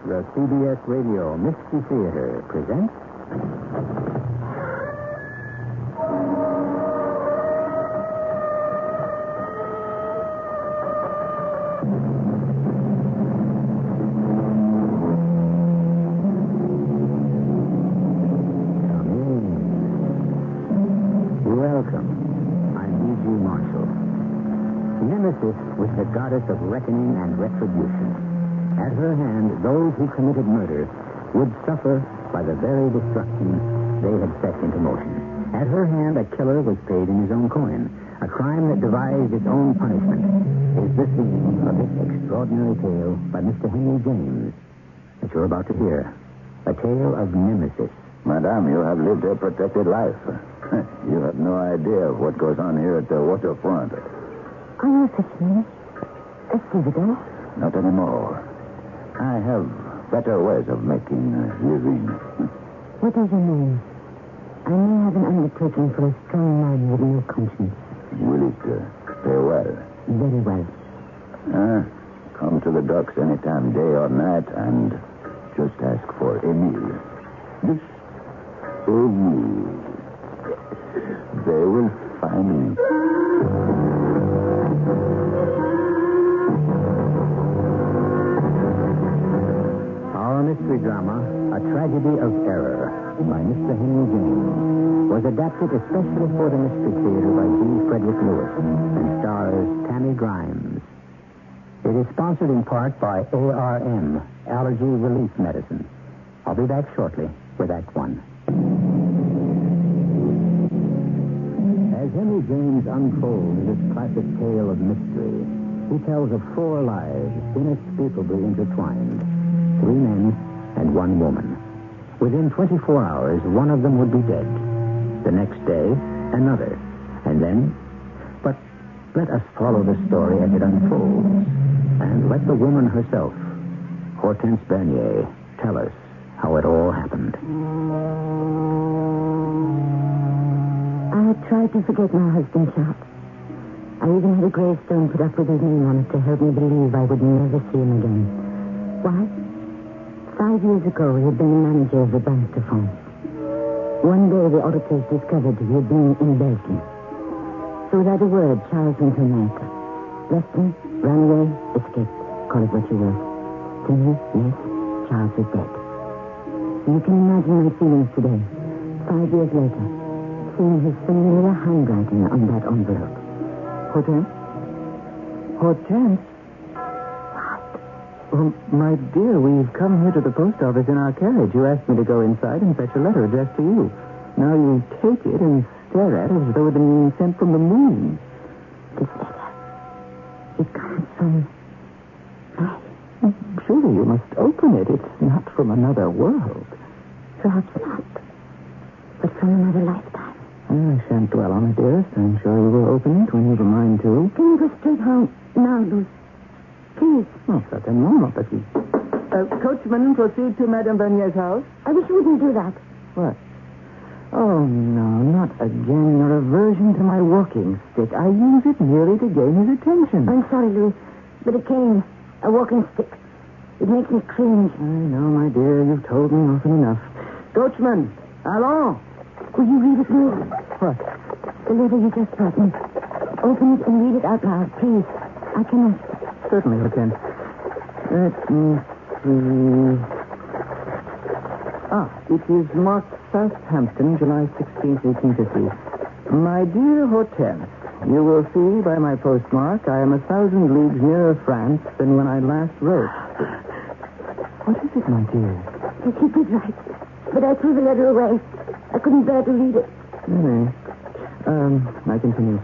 The CBS Radio Mystery Theater presents... Come in. Welcome. I'm E.G. Marshall. Nemesis was the goddess of reckoning and retribution. At her hand, those who committed murder would suffer by the very destruction they had set into motion. At her hand, a killer was paid in his own coin, a crime that devised its own punishment. Is the theme of this extraordinary tale by Mr. Henry James that you're about to hear. A tale of Nemesis. Madame, you have lived a protected life. You have no idea of what goes on here at the waterfront. Are you a fisherman? A stevedore? Not anymore. I have better ways of making a living. What is your name? I may have an undertaking for a strong man with no conscience. Will it pay well? Very well. Come to the docks anytime, day or night, and just ask for Emile. This Emile. They will find me. Our mystery drama, A Tragedy of Error, by Mr. Henry James, was adapted especially for the Mystery Theater by G. Frederick Lewis and stars Tammy Grimes. It is sponsored in part by ARM, Allergy Relief Medicine. I'll be back shortly with Act One. As Henry James unfolds this classic tale of mystery, he tells of 4 lives inextricably intertwined. 3 men and 1 woman. Within 24 hours, one of them would be dead. The next day, another. And then... But let us follow the story as it unfolds. And let the woman herself, Hortense Bernier, tell us how it all happened. I had tried to forget my husband's shot. I even had a gravestone put up with his name on it to help me believe I would never see him again. Why? 5 years ago, he had been the manager of the Banque de France. One day, the auditors discovered he had been in Belgium. So without a word, Charles went to America. Left me, ran away, escaped. Call it what you will. To me, yes, Charles is dead. You can imagine my feelings today, 5 years later, seeing his familiar handwriting on that envelope. Hortense? Hortense? Oh, my dear, we've come here to the post office in our carriage. You asked me to go inside and fetch a letter addressed to you. Now you take it and stare at it as though it had been sent from the moon. This letter, it comes from... Surely you must open it. It's not from another world. Perhaps not. But from another lifetime. I shan't dwell on it, dearest. I'm sure you will open it when you've a mind to. Can you go straight home now, Luce? Please. Oh, certainement, petit. Coachman, proceed to Madame Vernier's house. I wish you wouldn't do that. What? Oh, no, not again. Your aversion to my walking stick. I use it merely to gain his attention. I'm sorry, Louis, but a cane, a walking stick, it makes me cringe. I know, my dear. You've told me often enough. Coachman, allons. Will you read it, Louis? What? The letter you just brought me. Open it and read it out loud, please. I cannot. Certainly, Lieutenant. Let me see. It is marked Southampton, July 16th, 1850. My dear Hortense, you will see by my postmark I am 1,000 leagues nearer France than when I last wrote. What is it, my dear? You keep it right. But I threw the letter away. I couldn't bear to read it. Really? I continue.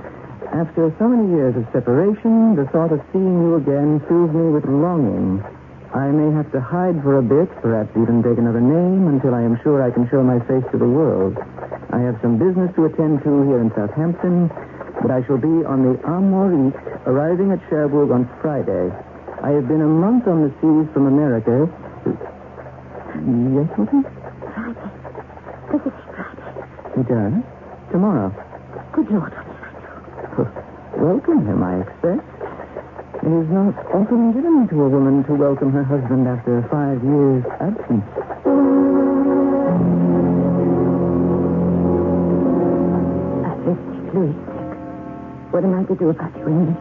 After so many years of separation, the thought of seeing you again fills me with longing. I may have to hide for a bit, perhaps even take another name, until I am sure I can show my face to the world. I have some business to attend to here in Southampton, but I shall be on the Armorique, arriving at Cherbourg on Friday. I have been a month on the seas from America. Yes, Wilson? Friday. This is Friday. It does? Tomorrow. Good Lord. Welcome him, I expect. It is not often given to a woman to welcome her husband after 5 years' absence. Louis, what am I to do about you, Amy?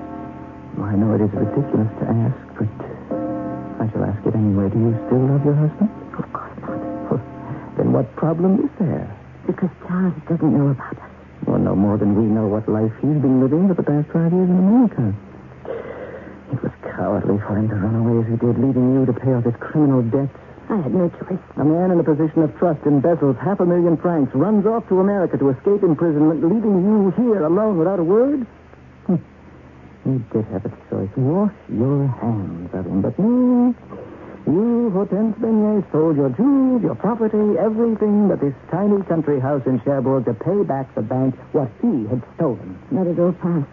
Well, I know it is ridiculous to ask, but I shall ask it anyway. Do you still love your husband? Of course not. Then what problem is there? Because Charles doesn't know about us. Well, no more than we know what life he's been living for the past 5 years in America. It was cowardly for him to run away as he did, leaving you to pay off his criminal debts. I had no choice. A man in a position of trust embezzles $500,000 francs, runs off to America to escape imprisonment, leaving you here alone without a word? You did have a choice. Wash your hands of him. But no. You, Hortense Beignet, sold your jewels, your property, everything but this tiny country house in Cherbourg to pay back the bank what he had stolen. Let it all pass.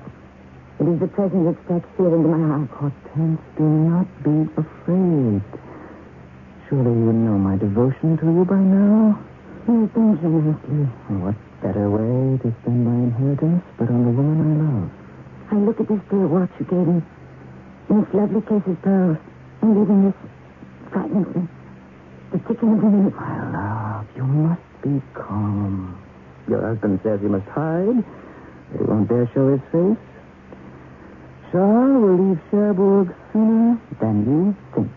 It is the present that strikes fear into my heart. Hortense, do not be afraid. Surely you know my devotion to you by now. Thank you. What better way to spend my inheritance but on the woman I love? I look at this dear watch you gave me, in its lovely case of pearls, and even this frightens me. The ticking of the minute. My love, you must be calm. Your husband says you must hide, that he won't dare show his face. Charles will leave Cherbourg sooner than you think.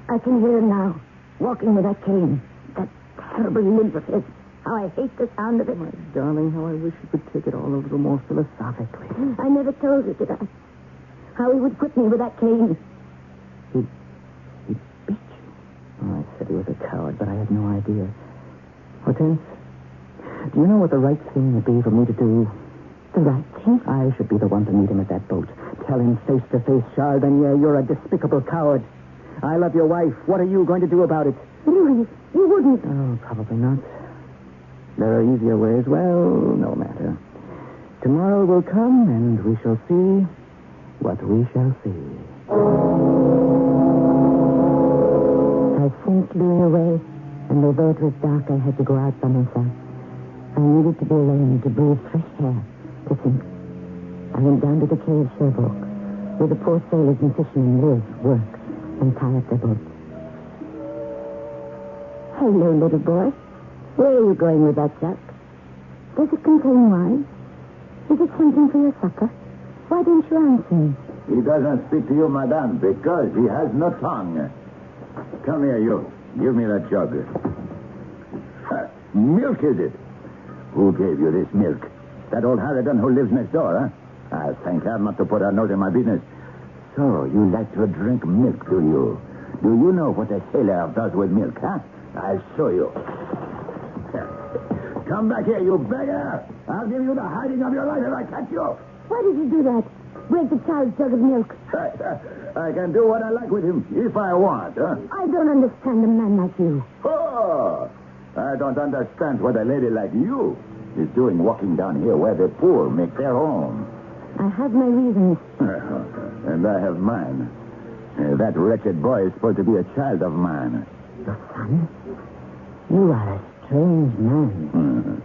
I can hear him now, walking with that cane, that terrible limp of his. How I hate the sound of it. My darling, how I wish you could take it all a little more philosophically. I never told you, did I? How he would whip me with that cane. He beat you. Oh, I said he was a coward, but I had no idea. Hortense, do you know what the right thing would be for me to do? The right thing? I should be the one to meet him at that boat. Tell him face to face, Charles Beignet, you're a despicable coward. I love your wife. What are you going to do about it? Louis, you wouldn't. Oh, probably not. There are easier ways. Well, no matter. Tomorrow will come, and we shall see what we shall see. I sent Louis away, and although it was dark, I had to go out by myself. I needed to be alone, to breathe fresh air, to think. I went down to the quay of Cherbourg, where the poor sailors and fishermen live, work, and tie up their boats. Hello, little boy. Where are you going with that jug? Does it contain wine? Is it something for your supper? Why don't you answer me? He doesn't speak to you, madame, because he has no tongue. Come here, you. Give me that jug. Milk, is it? Who gave you this milk? That old harridan who lives next door, huh? I'll thank her not to put her nose in my business. So, you like to drink milk, do you? Do you know what a sailor does with milk, huh? I'll show you. Come back here, you beggar. I'll give you the hiding of your life if I catch you. Why did you do that? Break the child's jug of milk. I can do what I like with him if I want, huh? I don't understand a man like you. Oh, I don't understand what a lady like you is doing walking down here where the poor make their home. I have my reasons. And I have mine. That wretched boy is supposed to be a child of mine. Your son? You are a strange man.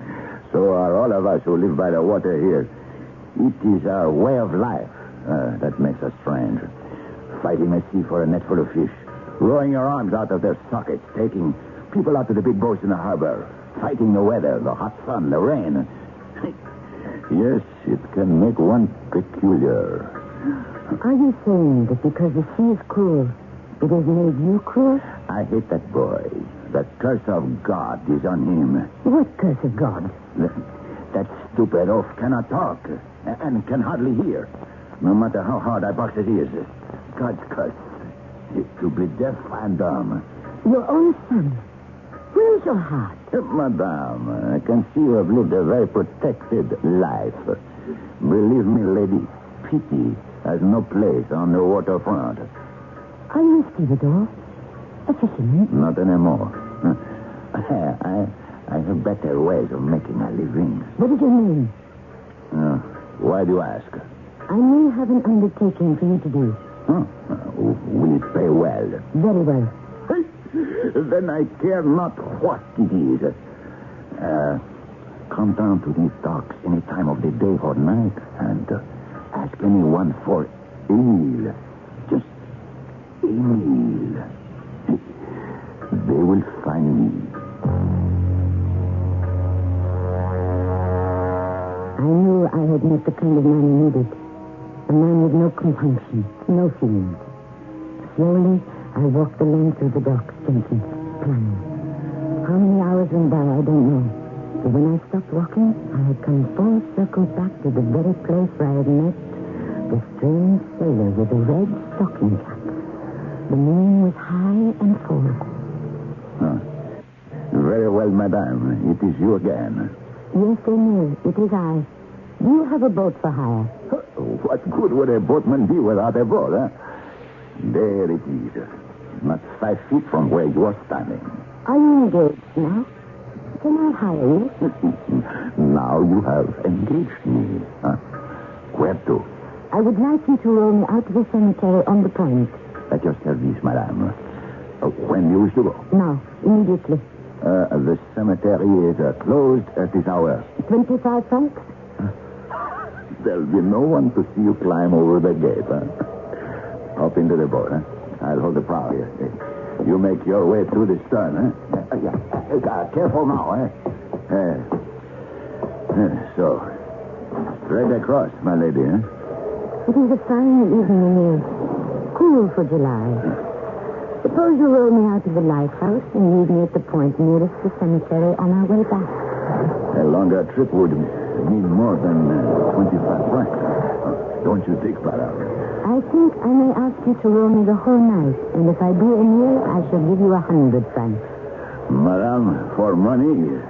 So are all of us who live by the water here. It is our way of life that makes us strange. Fighting the sea for a net full of fish. Rowing your arms out of their sockets. Taking people out to the big boats in the harbor. Fighting the weather, the hot sun, the rain. Yes, it can make one peculiar. Are you saying that because the sea is cruel, it has made you cruel? I hate that boy. The curse of God is on him. What curse of God? That stupid oaf cannot talk and can hardly hear. No matter how hard I box his ears. God's curse is to be deaf and dumb. Your own son. Where's your heart? Madame, I can see you have lived a very protected life. Believe me, lady, pity has no place on the waterfront. Are you a stevedore? A fisherman? Not anymore. I have better ways of making a living. What is your name? Why do you ask? I may have an undertaking for you to do. Will it pay well? Very well. Then I care not what it is. Come down to these docks any time of the day or night and ask anyone for Emile. Emil. They will find me. I knew I had met the kind of man he needed. A man with no compunction, no feelings. Slowly, I walked the length of the docks, thinking, planning. How many hours went by, I don't know. But when I stopped walking, I had come full circle back to the very place where I had met the strange sailor with the red stocking cap. The moon was high and full. Very well, madame. It is you again. Yes, Emil, it is I. Do you have a boat for hire? What good would a boatman be without a boat, huh? There it is. Not 5 feet from where you are standing. Are you engaged now? Can I hire you? Now you have engaged me. Huh? Where to? I would like you to row me out to the cemetery on the point. At your service, madame. When you wish to go? Now, immediately. The cemetery is closed at this hour. 25 francs? There'll be no one to see you climb over the gate, huh? Up into the boat, huh? I'll hold the prow here. You make your way through the stern, huh? Careful now, eh? So, straight across, my lady, huh? It is a fine evening, Emil. Cool for July. Suppose you row me out of the lighthouse and leave me at the point nearest the cemetery on our way back. A longer trip would mean more than 25 francs. Don't you think, madame? I think I may ask you to row me the whole night, and if I do, Emil, I shall give you 100 francs. Madame, for money,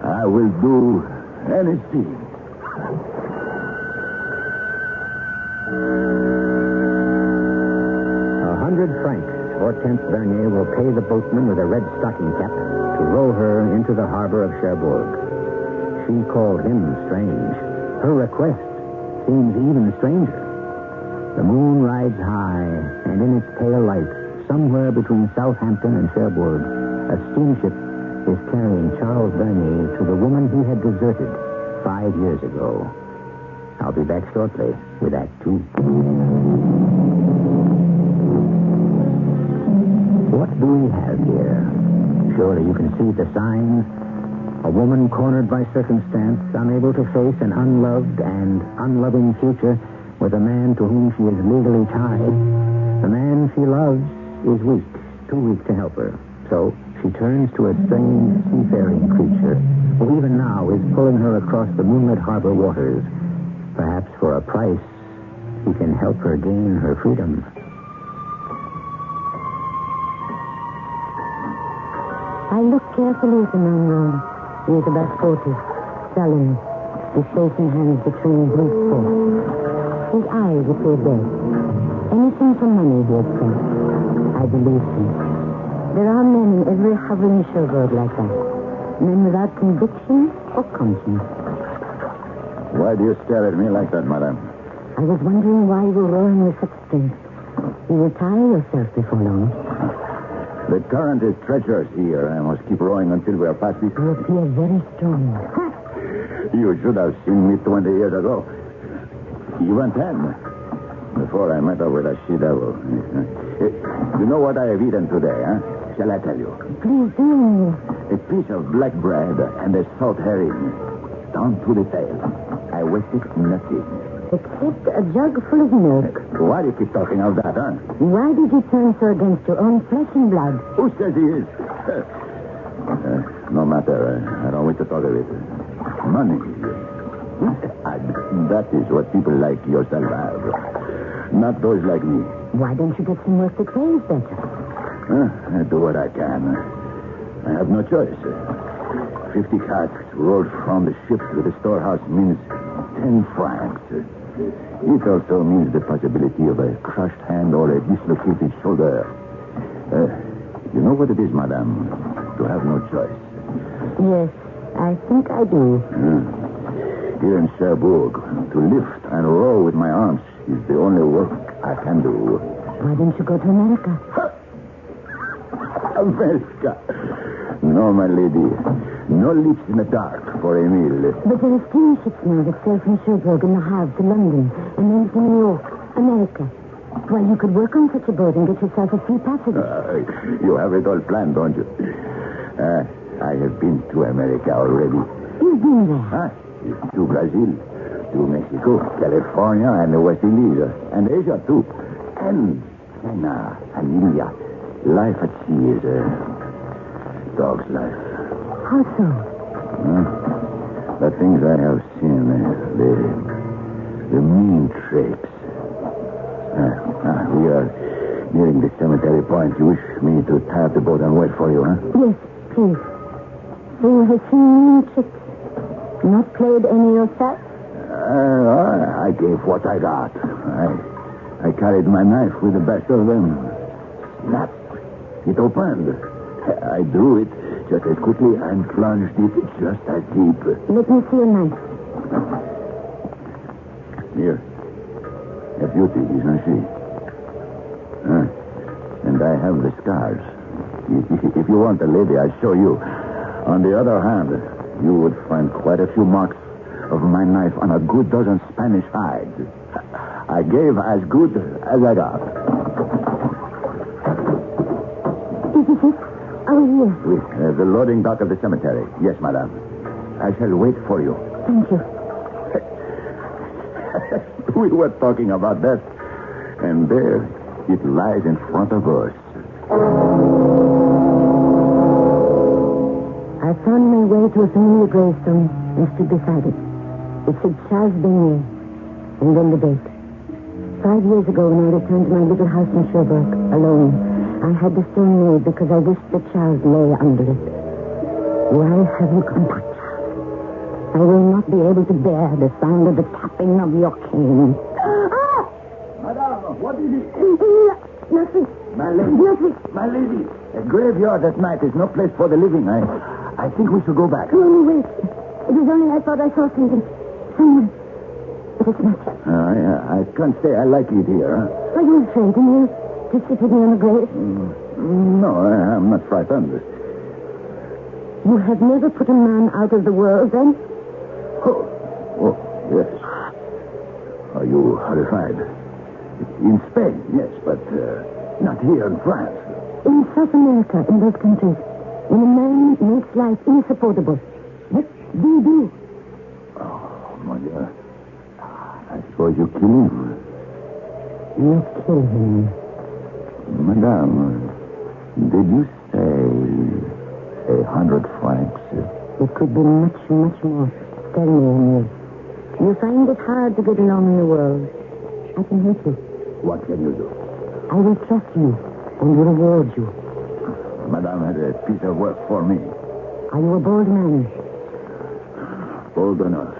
I will do anything. 100 francs. Hortense Bernier will pay the boatman with a red stocking cap to row her into the harbor of Cherbourg. She called him strange. Her request seems even stranger. The moon rides high, and in its pale light, somewhere between Southampton and Cherbourg, a steamship is carrying Charles Bernier to the woman he had deserted 5 years ago. I'll be back shortly with Act 2. What do we have here? Surely you can see the signs. A woman cornered by circumstance, unable to face an unloved and unloving future with a man to whom she is legally tied. The man she loves is weak, too weak to help her. So she turns to a strange seafaring creature who even now is pulling her across the moonlit harbor waters. Perhaps for a price, he can help her gain her freedom. I looked carefully at the man round. He was about 40, sullen, his face and hands between his paws. His eyes appeared dead. Anything for money, he had said. I believed him. There are men in every hovering showboat like that. Men without conviction or conscience. Why do you stare at me like that, madame? I was wondering why you were rowing with such strength. You will tire yourself before long. The current is treacherous here. I must keep rowing until we are past it. You appear very strong. You should have seen me 20 years ago. Even 10. Before I met up with a she-devil. You know what I have eaten today, huh? Shall I tell you? Please do. A piece of black bread and a salt herring. Down to the tail. I wasted nothing. Except a jug full of milk. Why do you keep talking of that, huh? Why did you turn so against your own flesh and blood? Who says he is? No matter. I don't want to talk of it. Money. And that is what people like yourself have. Not those like me. Why don't you get some work that pays better? I do what I can. I have no choice. 50 casks rolled from the ship to the storehouse means 10 francs. It also means the possibility of a crushed hand or a dislocated shoulder. You know what it is, madame, to have no choice. Yes, I think I do. Here in Cherbourg, to lift and row with my arms is the only work I can do. Why don't you go to America? America. No, my lady. No leaps in the dark for Emil. But there are steamships now that sail from Cherbourg in the Havre to London and then to New York, America. Well, you could work on such a boat and get yourself a free passage. You have it all planned, don't you? I have been to America already. You've been there? To Brazil, to Mexico, California, and the West Indies, and Asia, too. And China, and India. Life at sea is a dog's life. How so? The things I have seen, the mean traits. We are nearing the cemetery point. You wish me to tie up the boat and wait for you, huh? Yes, please. So you have seen mean tricks? Not played any yourself? I gave what I got. I carried my knife with the best of them. Snap. It opened. I drew it just as quickly and plunged it just as deep. Let me see your knife. Here. A beauty, isn't she? And I have the scars. If you want a lady, I'll show you. On the other hand, you would find quite a few marks of my knife on a good dozen Spanish hides. I gave as good as I got. Is it it? Are we here? Oui, the loading dock of the cemetery. Yes, madame. I shall wait for you. Thank you. We were talking about that, and there it lies in front of us. I found my way to a familiar gravestone and stood beside it. It said Charles Beignet, and then the date. 5 years ago, when I returned to my little house in Sherbrooke, alone, I had the stone made because I wished that Charles lay under it. Why have you come back, Charles? I will not be able to bear the sound of the tapping of your cane. Madame, what is it? Nothing. My lady. Nothing. My lady. A graveyard at night is no place for the living. I think we should go back. No, wait. It was only I thought I saw something. Someone. But it's not. I can't say I like it here. Are you afraid, Emil, to sit with me on the grave? No, I'm not frightened. You have never put a man out of the world, then? Oh, yes. Are you horrified? In Spain, yes, but not here in France. In South America, in those countries, when a man makes life insupportable, what do you do? Oh, my God. I suppose you kill him. You kill him. Madame, did you say 100 francs? It could be much, much more. Tell me, Emil. You find it hard to get along in the world. I can help you. What can you do? I will trust you and reward you. Madame had a piece of work for me. Are you a bold man? Bold enough.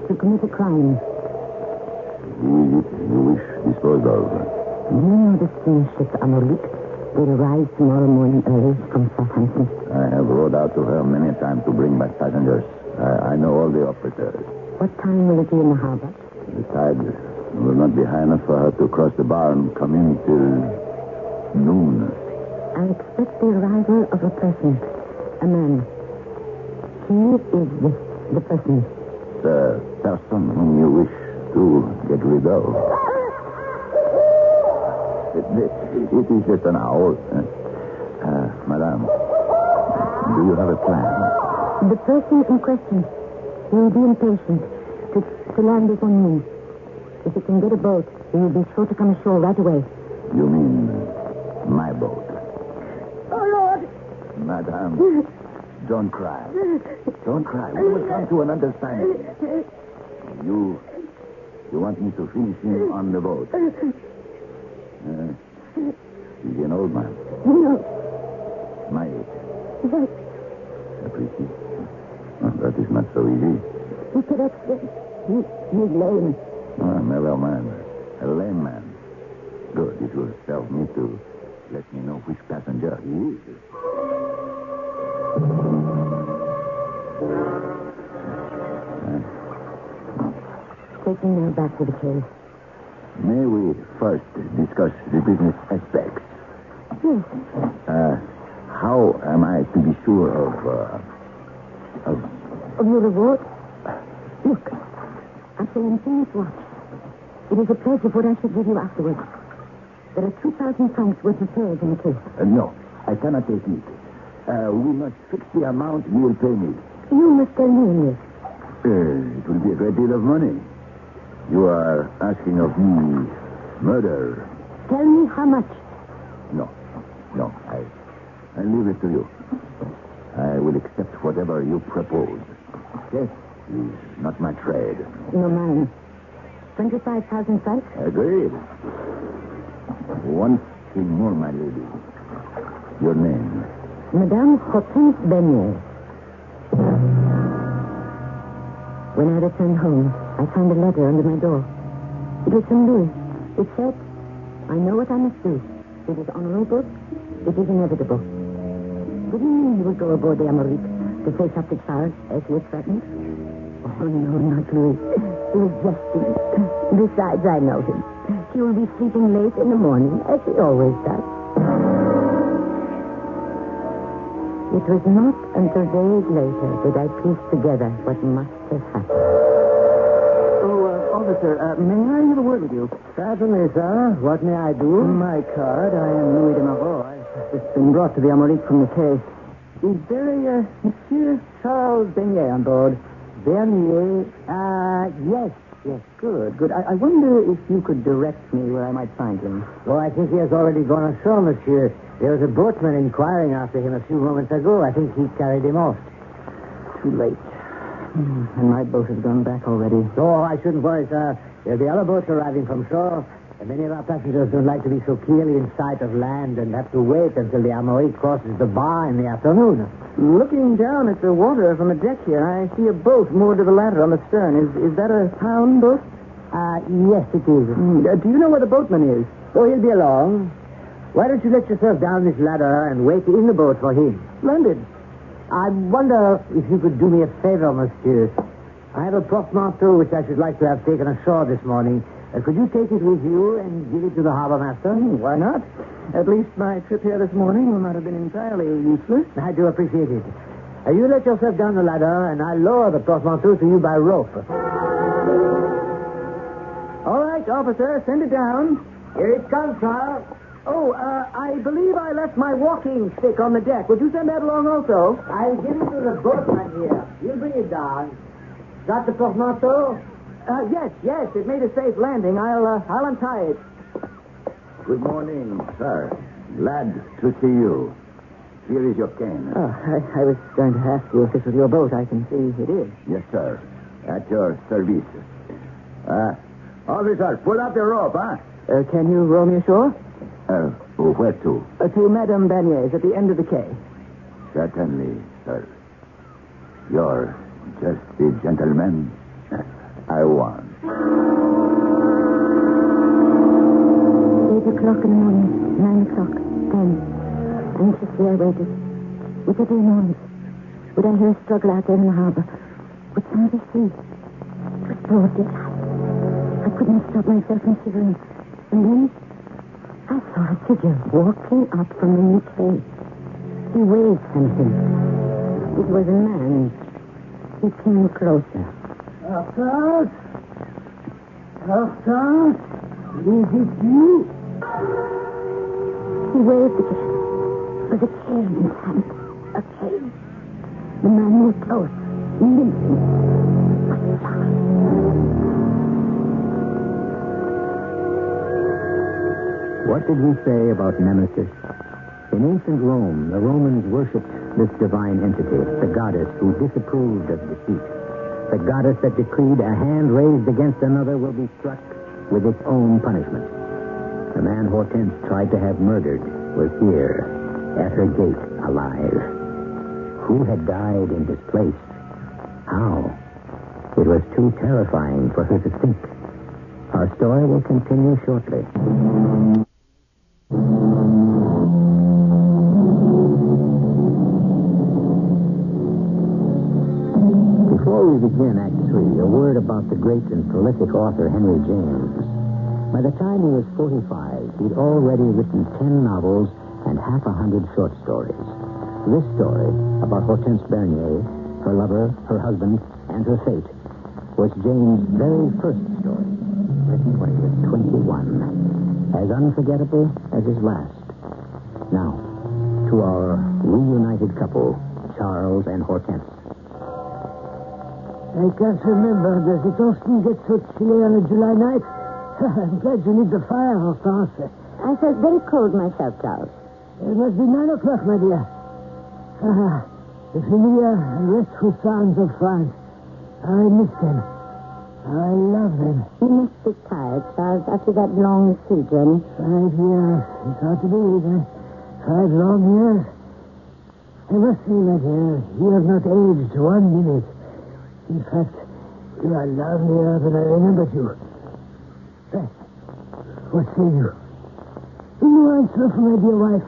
To commit a crime? You wish disposed of. You know the steamship Amolik will arrive tomorrow morning early from Southampton. I have rowed out to her many times to bring back passengers. I know all the operators. What time will it be in the harbor? The tide will not be high enough for her to cross the bar and come in till noon. I expect the arrival of a person. A man. He is the person. The person whom you wish to get rid of. It is just an owl. Madame, do you have a plan? The person in question will be impatient to land upon me. If he can get a boat, he will be sure to come ashore right away. You mean my boat? Oh, Lord! Madame, don't cry. Don't cry. We will come to an understanding. You want me to finish him on the boat? Is he an old man? No. My age. Yes. Pretty. Well, that is not so easy. He could have... He's lame. A mellow man. A lame man. Good. It will serve me to let me know which passenger he is. Take me now back to the cave. May we first discuss the business aspects? Yes. How am I to be sure of your reward? Look, I shall empty this watch. It is a pledge of what I shall give you afterwards. There are 2,000 francs worth of fares in the case. No, I cannot take it. We must fix the amount you will pay me. You must tell me in this. It will be a great deal of money. You are asking of me murder. Tell me how much. No. I leave it to you. I will accept whatever you propose. Death is not my trade. No, mine. 25,000 francs? Agreed. One thing more, my lady. Your name? Madame Hortense Bernier. When I returned home, I found a letter under my door. It was from Louis. It said, I know what I must do. It is honorable. It is inevitable. Didn't mean he would go aboard the Amérique to face up to Charles as he had threatened. Oh, no, not Louis. He was jesting. Besides, I know him. He will be sleeping late in the morning, as he always does. It was not until days later that I pieced together what must have happened. Officer, may I have a word with you? Certainly, sir. What may I do? My card. I am Louis de Moreau. I've just been brought to the Amérique from the quay. Is there a Monsieur Charles Bernier on board? Bernier? Yes. Good. I wonder if you could direct me where I might find him. Oh, I think he has already gone ashore, monsieur. There was a boatman inquiring after him a few moments ago. I think he carried him off. Too late. And my boat has gone back already. Oh, I shouldn't worry, sir. There'll be other boats arriving from shore. And many of our passengers don't like to be so clearly in sight of land and have to wait until the Amérique crosses the bar in the afternoon. Looking down at the water from the deck here, I see a boat moored to the ladder on the stern. Is that a town boat? Yes, it is. Do you know where the boatman is? Oh, he'll be along. Why don't you let yourself down this ladder and wait in the boat for him? Splendid. I wonder if you could do me a favor, monsieur. I have a portmanteau which I should like to have taken ashore this morning. Could you take it with you and give it to the harbor master? Why not? At least my trip here this morning will not have been entirely useless. I do appreciate it. You let yourself down the ladder, and I'll lower the portmanteau to you by rope. All right, officer, send it down. Here it comes, sir. Oh, I believe I left my walking stick on the deck. Would you send that along also? I'll give it to the boatman here. You'll bring it down. Got the portmanteau? Yes. It made a safe landing. I'll untie it. Good morning, sir. Glad to see you. Here is your cane. Oh, I was going to ask you if this was your boat. I can see it is. Yes, sir. At your service. Officer, pull up the rope, huh? Can you row me ashore? Where to? To Madame Bernier's at the end of the quay. Certainly, sir. You're just the gentleman I want. 8 o'clock in the morning, 9 o'clock, 10. Anxiously I waited. Would there be a noise? Would I hear a struggle out there in the harbor? Would somebody see? It was broad daylight. I couldn't stop myself from shivering. And then I saw a figure walking up from the new quay. He waved something. It was a man. He came closer. Hortense? Hortense? Is it you? He waved again. With a cane in his hand. A cane. The man moved close, limping. But sorry. What did we say about Nemesis? In ancient Rome, the Romans worshipped this divine entity, the goddess who disapproved of defeat. The goddess that decreed a hand raised against another will be struck with its own punishment. The man Hortense tried to have murdered was here, at her gate, alive. Who had died in his place? How? It was too terrifying for her to think. Our story will continue shortly. Before we begin Act 3, a word about the great and prolific author Henry James. By the time he was 45, he'd already written 10 novels and 100 short stories. This story, about Hortense Bernier, her lover, her husband, and her fate, was James' very first story, written when he was 21. as unforgettable as his last. Now, to our reunited couple, Charles and Hortense. I can't remember. Does it often get so chilly on a July night? I'm glad you need the fire, Hortense. I felt very cold myself, Charles. It must be 9 o'clock, my dear. The familiar and restful sounds of France. I miss them. I love them. You must be tired, Charles, after that long sea journey. 5 years. It's hard to believe, eh? 5 long years. I must say, my dear, you have not aged 1 minute. In fact, you are lovelier than I remembered you. What say you? No answer from my dear wife.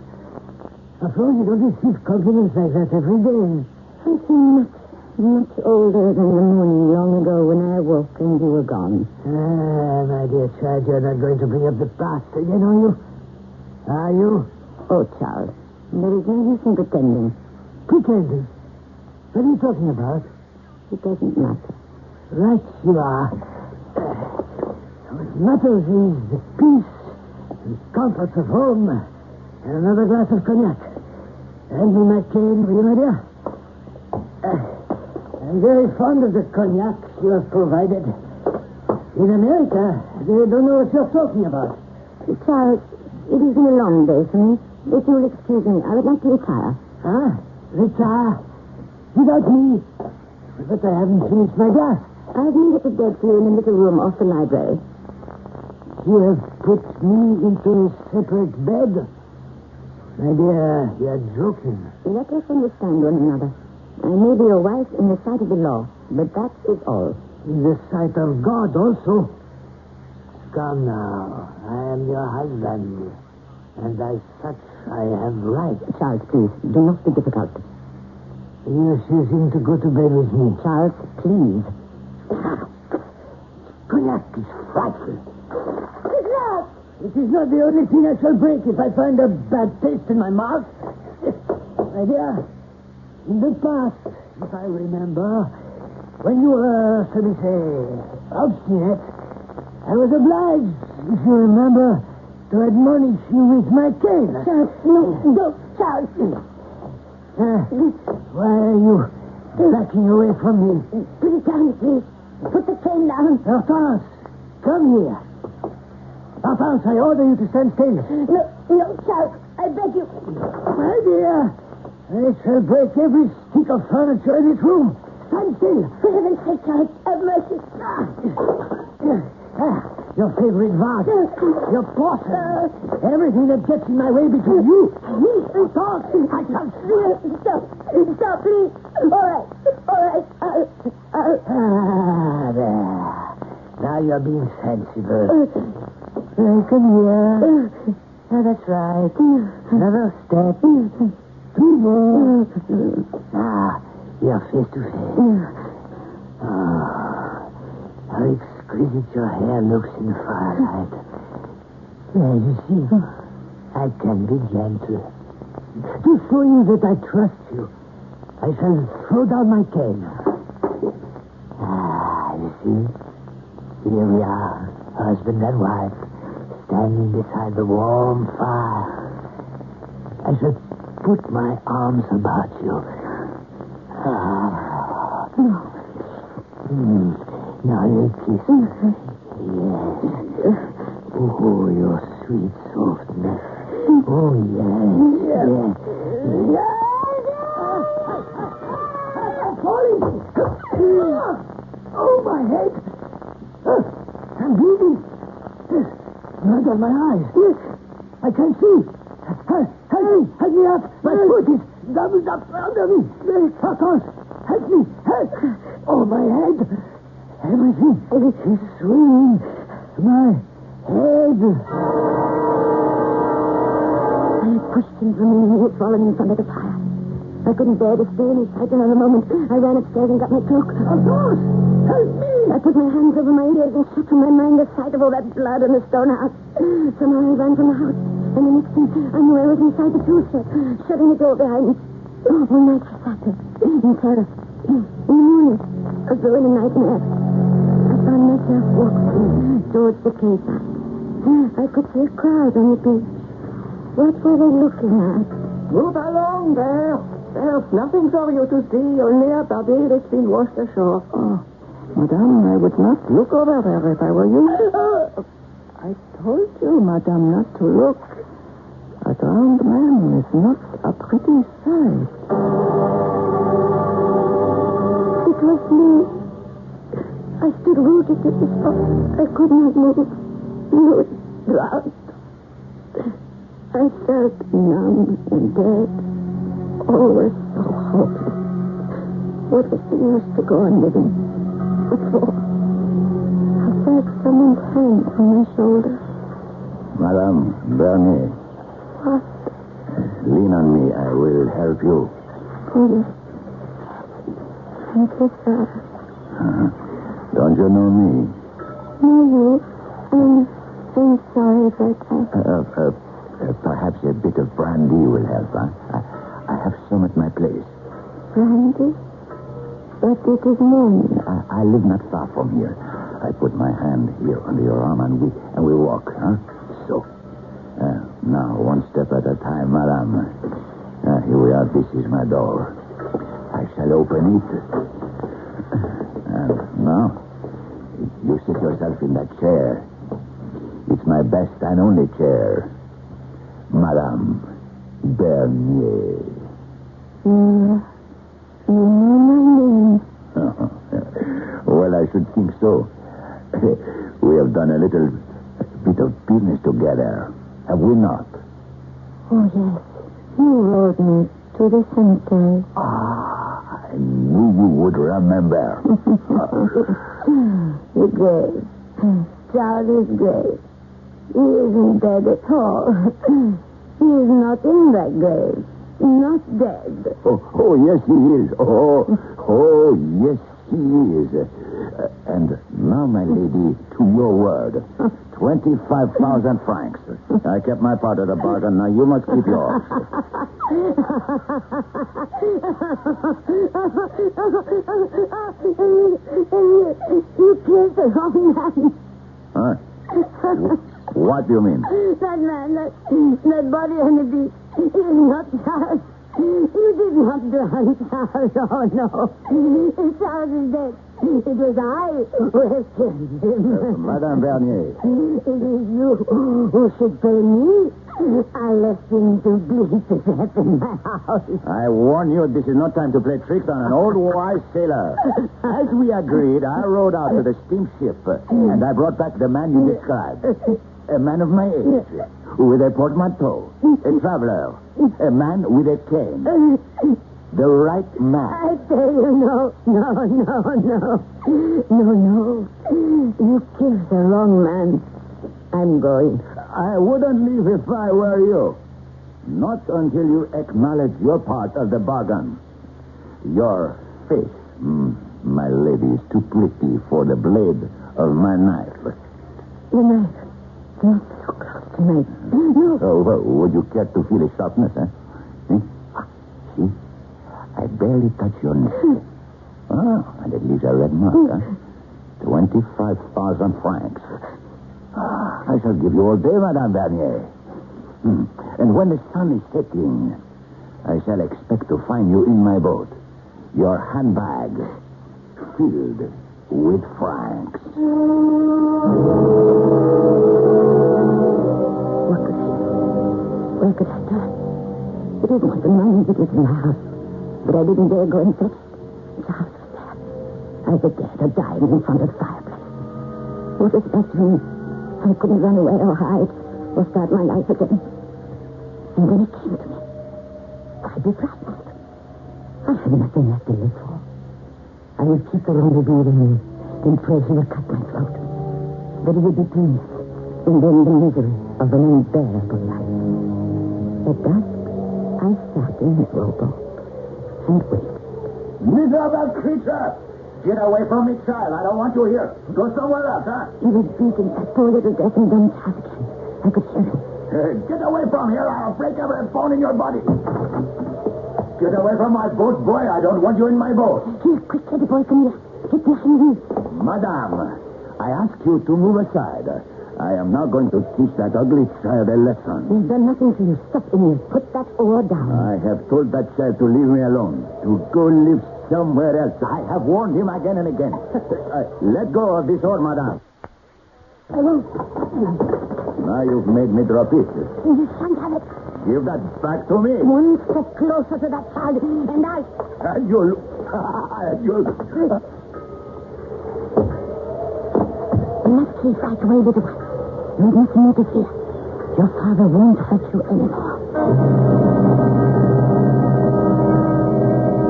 After all, you don't receive compliments like that every day. I seem much older than the morning long ago when I awoke and you were gone. My dear child, you're not going to bring up the past again, are you? Are you? Oh, Charles, there is no use in pretending. Pretending? What are you talking about? It doesn't matter. Right you are. What matters is the peace and comforts of home and another glass of cognac. Hand me my cane, will you, my dear? I'm very fond of the cognac you have provided. In America, they don't know what you're talking about. Charles, it has been a long day for me. If you'll excuse me, I would like to retire. Huh? Retire? Without me? But I haven't finished my glass. I've made up a bed for you in a little room off the library. You have put me into a separate bed? My dear, you're joking. Let us understand one another. I may be your wife in the sight of the law, but that is all. In the sight of God also. Come now. I am your husband. And as such, I have rights. Charles, please, do not be difficult. You're refusing to go to bed with me. Charles, please. Cognac is frightful. It is not the only thing I shall break if I find a bad taste in my mouth. My dear, in the past, if I remember, when you were, shall we say, obstinate, I was obliged, if you remember, to admonish you with my cane. Charles, no, Charles. Why are you backing away from me? Put it down, please. Put the cane down. Hortense, come here. Hortense, I order you to stand still. No, Charles, I beg you. My dear, I shall break every stick of furniture in this room. Stand still. For heaven's sake, Charles, have mercy. Your favorite vase. Your porcelain. Everything that gets in my way between you and me. Talk. I can't. Stop, please. All right. There. Now you're being sensible. Come here. That's right. Another step. 2 more. You're face to face. How exquisite your hair looks in the firelight. You see, I can be gentle. To show you that I trust you, I shall throw down my cane. You see? Here we are, husband and wife, standing beside the warm fire. I shall put my arms about you. Now you kiss me. Yes. Oh, your sweet softness. Oh, yes. I'm falling. Oh, my head. I'm bleeding. Blood on my eyes. I can't see. Help me up. My foot is doubled up under me. Hortense, help me. Help. Oh, my head. Everything is swinging. My head. I pushed him from me and he had fallen in front of the fire. I couldn't bear to stay in his sight another moment. I ran upstairs and got my cloak. Hortense, help me. I put my hands over my ears and shut from my mind the sight of all that blood in the stone house. Somehow I ran from the house. And the next thing I knew I was inside the tool shed, shutting the door behind me. All night I sat there, in terror. In the morning, as though in a nightmare, I found myself walking towards the quayside. I I could see a crowd on the beach. What were they looking at? Move along there. There's nothing for you to see, only a body that's been washed ashore. Oh, Madame, I would not look over there if I were you. I told you, Madame, not to look. A drowned man is not a pretty sight. It was me. I stood rooted to the spot. I could not move. No, drowned. I felt numb and dead. All was so hopeless. What was the use to go on living? What for? I felt someone's hand on my shoulder. Madame Bernier, What? lean on me. I will help you. Oh, yes. Thank you, sir. Don't you know me? No, you. I'm sorry, but Perhaps a bit of brandy will help, huh? I have some at my place. Brandy? But it is morning. I live not far from here. I put my hand here under your arm and we walk, huh? So. Now, one step at a time, madame. Here we are. This is my door. I shall open it. And now, you sit yourself in that chair. It's my best and only chair. Madame Bernier. You know my name. Well, I should think so. We have done a little bit of business together, have we not? Oh, yes. You rode me to the cemetery. I knew you would remember. The grave. Charlie's grave. He isn't dead at all. He is not in that grave. Not dead. Oh, yes, he is. Oh, yes, he is. And now, my lady, to your word. 25,000 francs. I kept my part of the bargain. Now, you must keep yours. You killed the wrong man. Huh? What do you mean? That man, that body on the beach, it is not Charles. You did not drown Charles. Oh, no. Charles is dead. It was I who have killed him. Madame Bernier. It is you who should pay me. I left him to bleed to death in my house. I warn you, this is not time to play tricks on an old wise sailor. As we agreed, I rowed out to the steamship, and I brought back the man you described. A man of my age, with a portmanteau, a traveler, a man with a cane. The right man. I tell you, no. You killed the wrong man. I'm going. I wouldn't leave if I were you. Not until you acknowledge your part of the bargain. Your face, my lady, is too pretty for the blade of my knife. The knife. Not so close to me. No. Oh, well, would you care to feel its sharpness, eh? See? I barely touch your neck. And it leaves a red mark, huh? 25,000 francs. I shall give you all day, Madame Bernier. And when the sun is setting, I shall expect to find you in my boat. Your handbag filled with francs. What could I do? Where could I turn? It isn't the money that was in the house. But I didn't dare go and fetch it. The house was there. I was dead or dying in front of the fireplace. What was left of me? I couldn't run away or hide or start my life again. And then it came to me. I'd be frightened. I had nothing left to live for. I would keep the rendezvous with him and pray he would cut my throat. That he would be pleased and then the misery of an unbearable life. At dusk, I sat in the rowboat and waited. Miserable creature! Get away from me, child. I don't want you here. Go somewhere else, huh? He was beating that poor little deaf and dumb child again. I could hear him. Get away from here. I'll break every bone in your body. Get away from my boat, boy. I don't want you in my boat. Here, quick, let the boy come here. Get behind me. Madame, I ask you to move aside. I am not going to teach that ugly child a lesson. He's done nothing to you. Stop, Emil. Put that oar down. I have told that child to leave me alone, to go live somewhere else. I have warned him again and again. Let go of this oar, madame. I won't. Now you've made me drop it. You shan't have it. Give that back to me. One step closer to that child, and I... And you'll... You must keep right away with the one. You mustn't interfere. Your father won't hurt you anymore.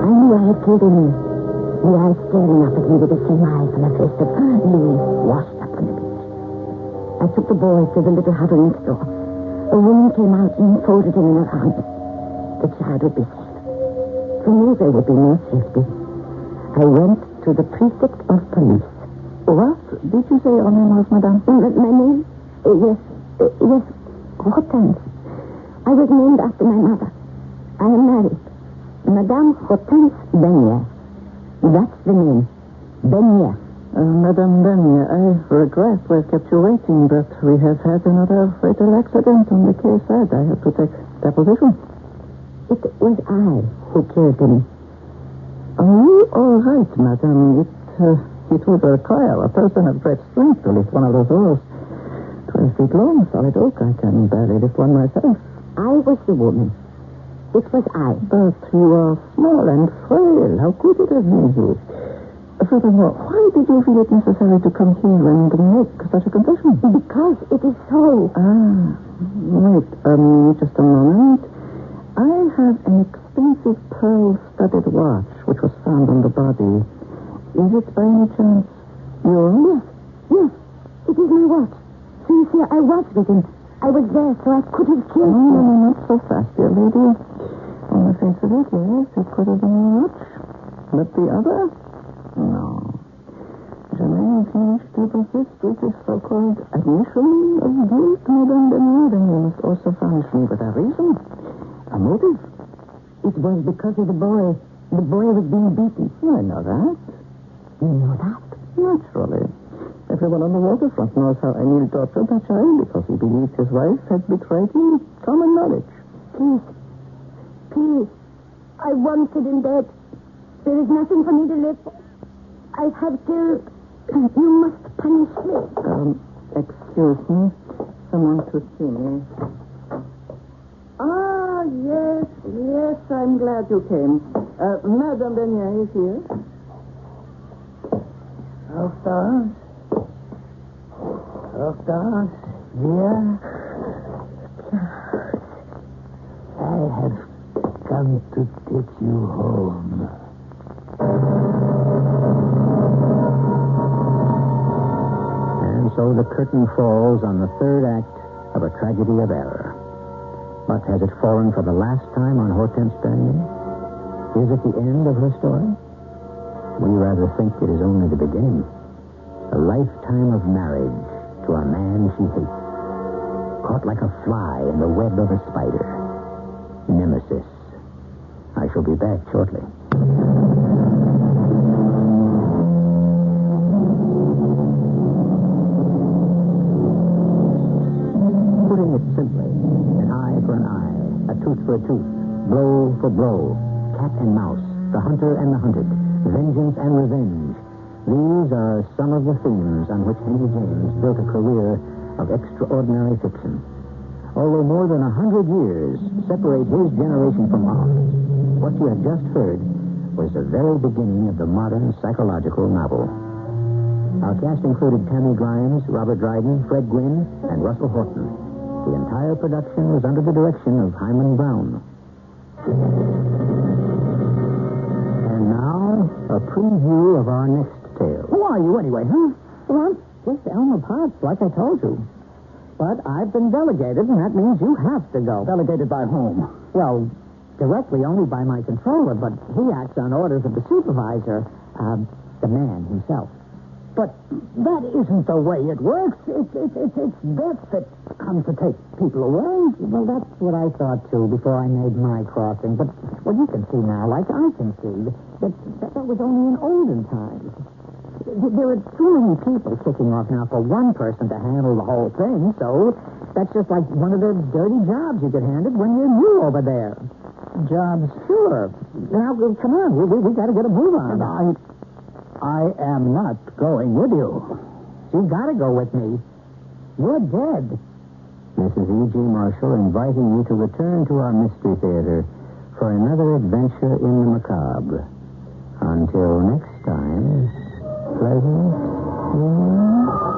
I knew I had killed him. The eyes staring up at me with the same eyes on the face of Louis washed up on the beach. I took the boy to the little hut next door. A woman came out and folded him in her arms. The child would be safe. For me, there would be no safety. I went to the prefect of police. What did you say your name was, madame? My name? Yes, Hortense. I was named after my mother. I am married. Madame Hortense Benier. That's the name. Benier. Madame Benier, I regret we've kept you waiting, but we have had another fatal accident on the quayside. I have to take deposition. It was I who killed him. Are you all right, madame? It would require a person of great strength to lift one of those oars. 12 feet long, solid oak. I can barely lift one myself. I was the woman. It was I. But you are small and frail. How could it have been you? Furthermore, why did you feel it necessary to come here and make such a confession? Because it is so. Wait, just a moment. I have an expensive pearl-studded watch which was found on the body. Is it by any chance your own? Yes, it is my watch. So you see, I was with him. I was there, so I could have killed him. No, not so fast, dear lady. On the face of it, yes, it could have been your watch. But the other? No. Germain finished to persist with this so-called admission of guilt, Madame Benier, then you must also furnish me with a reason, a motive. It was because of the boy. The boy was being beaten. I know that. You know that? Naturally. Everyone on the waterfront knows how Emil tortured that child because he believed his wife had betrayed him with common knowledge. Please. I wanted him dead. There is nothing for me to live for. I have killed. You must punish me. Excuse me. Someone to see me. Ah, yes, I'm glad you came. Madame Benier is here. Hortense, dear. I have come to take you home. And so the curtain falls on the third act of a tragedy of error. But has it fallen for the last time on Hortense Benier? Is it the end of her story? We rather think it is only the beginning. A lifetime of marriage to a man she hates. Caught like a fly in the web of a spider. Nemesis. I shall be back shortly. Putting it simply, an eye for an eye, a tooth for a tooth, blow for blow, cat and mouse, the hunter and the hunted, vengeance and revenge. These are some of the themes on which Henry James built a career of extraordinary fiction. Although more than 100 years separate his generation from ours, what you have just heard was the very beginning of the modern psychological novel. Our cast included Tammy Grimes, Robert Dryden, Fred Gwynne, and Russell Horton. The entire production was under the direction of Hyman Brown. And now, a preview of our next tale. Who are you, anyway, huh? Well, I'm just Elmer Potts, like I told you. But I've been delegated, and that means you have to go. Delegated by whom? Well, directly only by my controller, but he acts on orders of the supervisor, the man himself. But that isn't the way it works. It's death that comes to take people away. Well, that's what I thought, too, before I made my crossing. But, well, you can see now, like I can see, that was only in olden times. There are too many people kicking off now for one person to handle the whole thing, so that's just like one of the dirty jobs you get handed when you're new over there. Jobs? Sure. Now, come on. We got to get a move on. I am not going with you. You got to go with me. You're dead. Mrs. E.G. Marshall inviting you to return to our Mystery Theater for another adventure in the macabre. Until next time, pleasant dreams.